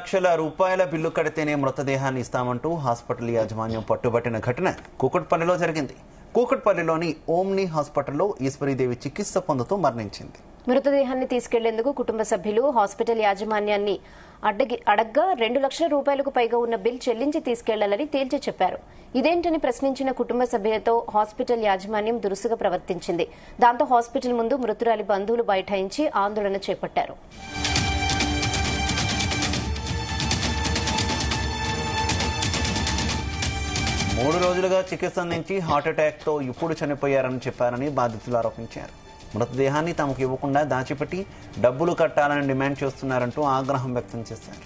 ₹2,00,000 bill కడితేనే మృతదేహాన్ని ఇస్తామంటూ hospital యాజమాన్యం పట్టుబట్టిన ఘటన కూకట్పల్లిలో జరిగింది. కూకట్పల్లిలోని ఓమ్ని హాస్పిటల్లో ఈశ్వరీదేవి చికిత్స పొందుతూ మరణించింది. మృతదేహాన్ని తీసుకెళ్లేందుకు కుటుంబ సభ్యులు హాస్పిటల్ యాజమాన్యాన్ని అడగ్గా ₹2,00,000 పైగా ఉన్న బిల్ చెల్లించి తీసుకెళ్లాలని తేల్చి చెప్పారు. ఇదేంటని ప్రశ్నించిన కుటుంబ సభ్యులతో హాస్పిటల్ యాజమాన్యం దురుసుగా ప్రవర్తించింది. దాంతో హాస్పిటల్ ముందు మృతురాలి బంధువులు బైఠాయించి ఆందోళన చేపట్టారు. మూడు రోజులుగా చికిత్స అందించి హార్ట్అటాక్తో ఇప్పుడు చనిపోయారని చెప్పారని బాధితులు ఆరోపించారు. మృతదేహాన్ని తమకు ఇవ్వకుండా దాచిపెట్టి డబ్బులు కట్టాలని డిమాండ్ చేస్తున్నారంటూ ఆగ్రహం వ్యక్తం చేశారు.